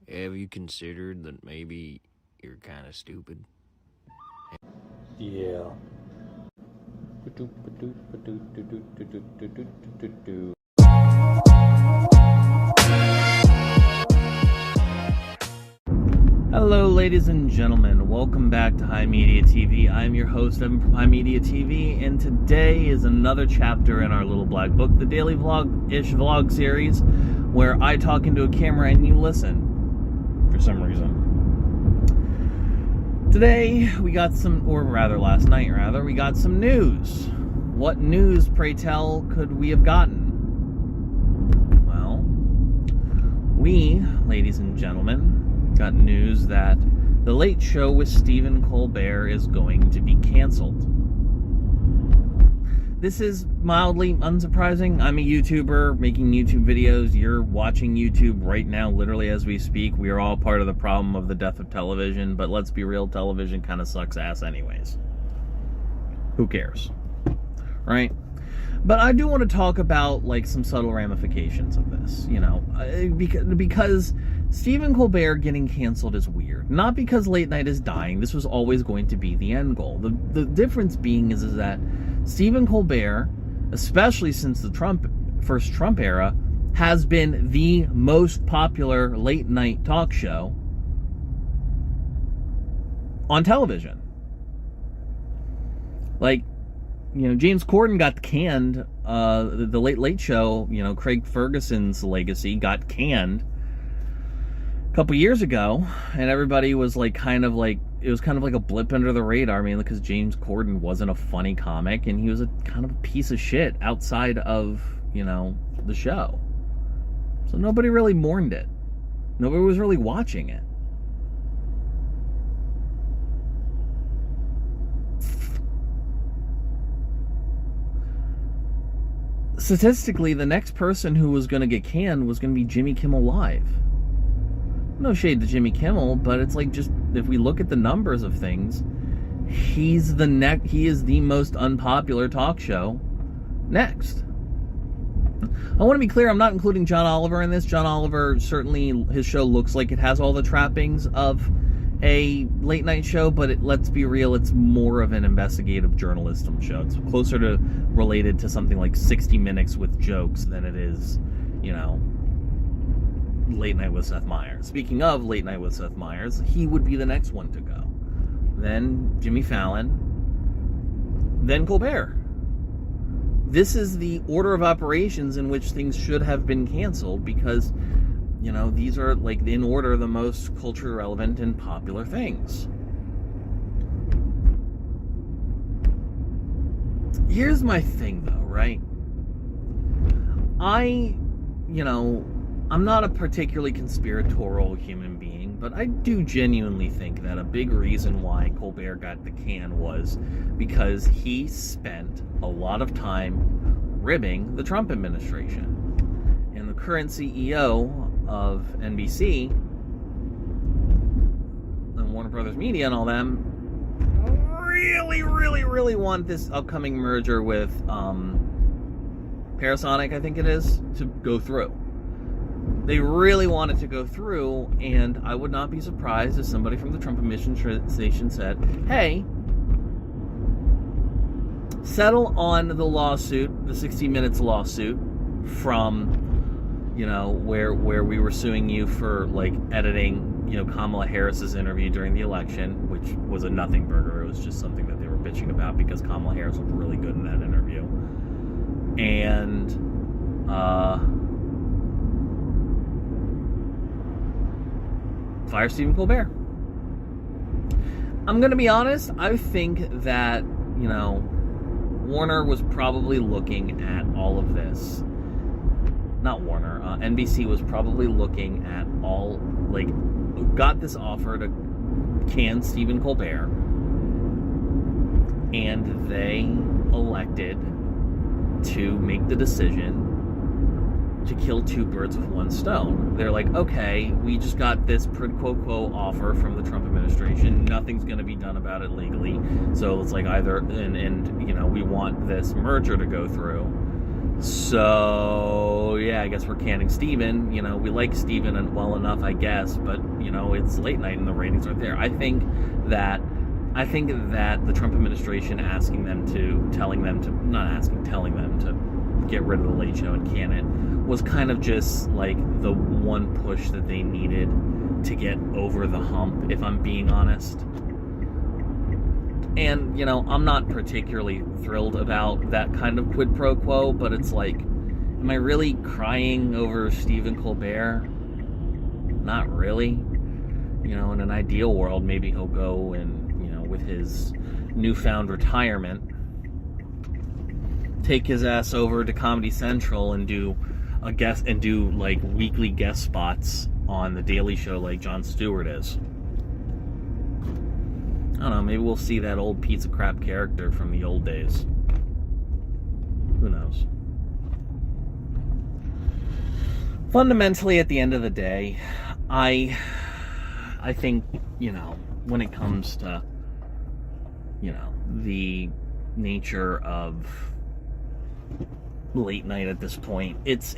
Have you considered that maybe you're kind of stupid? Yeah. Hello, ladies and gentlemen. Welcome back to HIMediaTV. I'm your host, Evan from HIMediaTV, and today is another chapter in our little black book, the daily vlog-ish vlog series, where I talk into a camera and you listen, for some reason. Today, we got some, or rather last night, we got some news. What news, pray tell, could we have gotten? Well, we, ladies and gentlemen, got news that The Late Show with Stephen Colbert is going to be canceled. This is mildly unsurprising. I'm a YouTuber making YouTube videos. You're watching YouTube right now, literally as we speak. We are all part of the problem of the death of television, but let's be real, television kind of sucks ass anyways. Who cares? Right? But I do want to talk about, like, some subtle ramifications of this, you know, because Stephen Colbert getting canceled is weird. Not because late night is dying. This was always going to be the end goal. The difference being is that Stephen Colbert, especially since the first Trump era, has been the most popular late night talk show on television. Like, you know, James Corden got canned. The Late Show, you know, Craig Ferguson's legacy got canned a couple years ago, and everybody was like, it was kind of like a blip under the radar, mainly because James Corden wasn't a funny comic, and he was a kind of a piece of shit outside of, you know, the show. So nobody really mourned it. Nobody was really watching it. Statistically, the next person who was going to get canned was going to be Jimmy Kimmel Live. No shade to Jimmy Kimmel, but it's like, just if we look at the numbers of things, he is the most unpopular talk show next. I want to be clear, I'm not including John Oliver in this. John Oliver, certainly his show looks like it has all the trappings of a late night show, but let's be real, it's more of an investigative journalism show. It's closer to related to something like 60 Minutes with jokes than it is, you know, Late Night with Seth Meyers. Speaking of Late Night with Seth Meyers, he would be the next one to go. Then Jimmy Fallon, then Colbert. This is the order of operations in which things should have been canceled, because, you know, these are, like, in order, the most culturally relevant and popular things. Here's my thing, though, right? I'm not a particularly conspiratorial human being, but I do genuinely think that a big reason why Colbert got the can was because he spent a lot of time ribbing the Trump administration. And the current CEO of NBC and Warner Brothers Media and all them really want this upcoming merger with Parasonic, I think it is, to go through. They really want it to go through, and I would not be surprised if somebody from the Trump administration said, hey, settle on the lawsuit, the 60 Minutes lawsuit from, you know, where we were suing you for, like, editing, you know, Kamala Harris's interview during the election, which was a nothing burger. It was just something that they were bitching about because Kamala Harris looked really good in that interview. And fire Stephen Colbert. I'm gonna be honest, I think that, you know, Warner was probably looking at all of this. Not Warner, NBC was probably looking at all, like, got this offer to can Stephen Colbert, and they elected to make the decision to kill two birds with one stone. They're like, okay, we just got this quid pro quo offer from the Trump administration. Nothing's going to be done about it legally. So it's like either, and you know, we want this merger to go through. So, yeah, I guess we're canning Steven. You know, we like Steven well enough, I guess, but, you know, it's late night and the ratings aren't there. I think that the Trump administration telling them to get rid of the Late Show and can it was kind of just like the one push that they needed to get over the hump, if I'm being honest. And, you know, I'm not particularly thrilled about that kind of quid pro quo, but it's like, am I really crying over Stephen Colbert? Not really. You know, in an ideal world, maybe he'll go and, you know, with his newfound retirement, take his ass over to Comedy Central and do like weekly guest spots on The Daily Show like Jon Stewart is. I don't know, maybe we'll see that old piece of crap character from the old days. Who knows? Fundamentally, at the end of the day, I think, you know, when it comes to, you know, the nature of late night at this point, it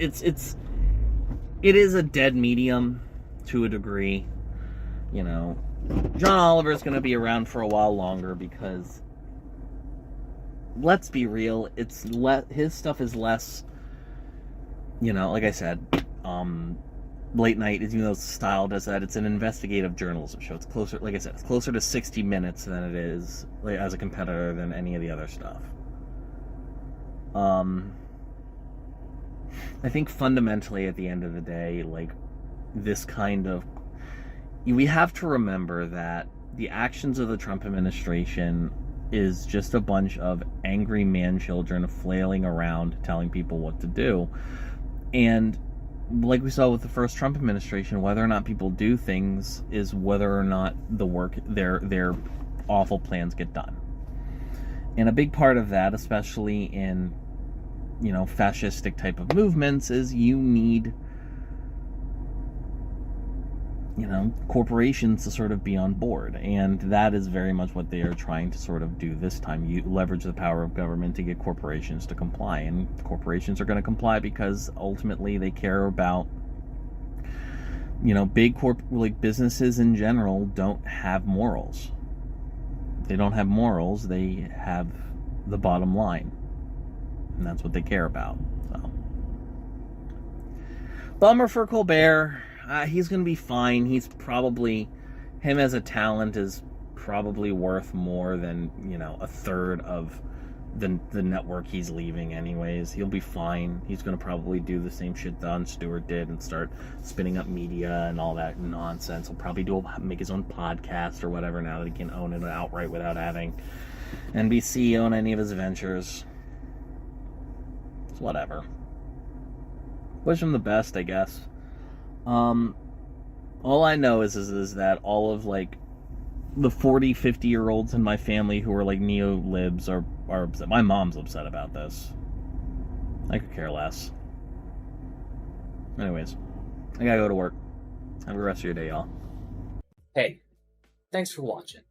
is a dead medium to a degree. You know, John Oliver is going to be around for a while longer because, let's be real, his stuff is less, you know, like I said, late night, even though it's styled as that, it's an investigative journalism show. It's closer, like I said, it's closer to 60 Minutes than it is, like, as a competitor than any of the other stuff. I think fundamentally at the end of the day, like, this kind of, we have to remember that the actions of the Trump administration is just a bunch of angry man-children flailing around telling people what to do. And like we saw with the first Trump administration, whether or not people do things is whether or not their awful plans get done. And a big part of that, especially in, you know, fascistic type of movements, is you need, you know, corporations to sort of be on board. And that is very much what they are trying to sort of do this time. You leverage the power of government to get corporations to comply. And corporations are going to comply because ultimately they care about, you know, like businesses in general don't have morals. They don't have morals, they have the bottom line. And that's what they care about. So, bummer for Colbert. He's going to be fine. He's probably, him as a talent is probably worth more than, you know, a third of the network he's leaving anyways. He'll be fine. He's going to probably do the same shit Jon Stewart did and start spinning up media and all that nonsense. He'll probably make his own podcast or whatever now that he can own it outright without having NBC own any of his ventures. It's whatever. Wish him the best, I guess. All I know is that all of, like, the 40, 50-year-olds in my family who are, like, neo-libs are upset. My mom's upset about this. I could care less. Anyways, I gotta go to work. Have a good rest of your day, y'all. Hey, thanks for watching.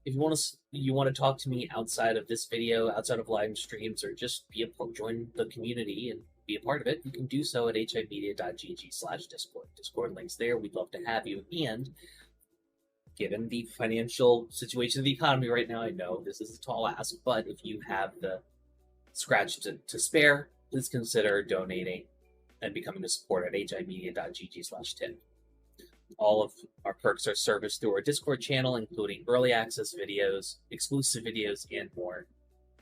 If you want to talk to me outside of this video, outside of live streams, or just join the community and be a part of it, you can do so at HIMediaTV/Discord. Discord links there. We'd love to have you. And given the financial situation of the economy right now, I know this is a tall ask, but if you have the scratch to spare, please consider donating and becoming a supporter at HIMedia.gg/tip. All of our perks are serviced through our Discord channel, including early access videos, exclusive videos, and more.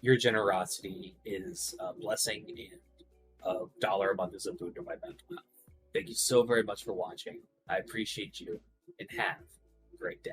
Your generosity is a blessing, and $1 a month is a boon to my mental health. Thank you so very much for watching. I appreciate you, and have a great day.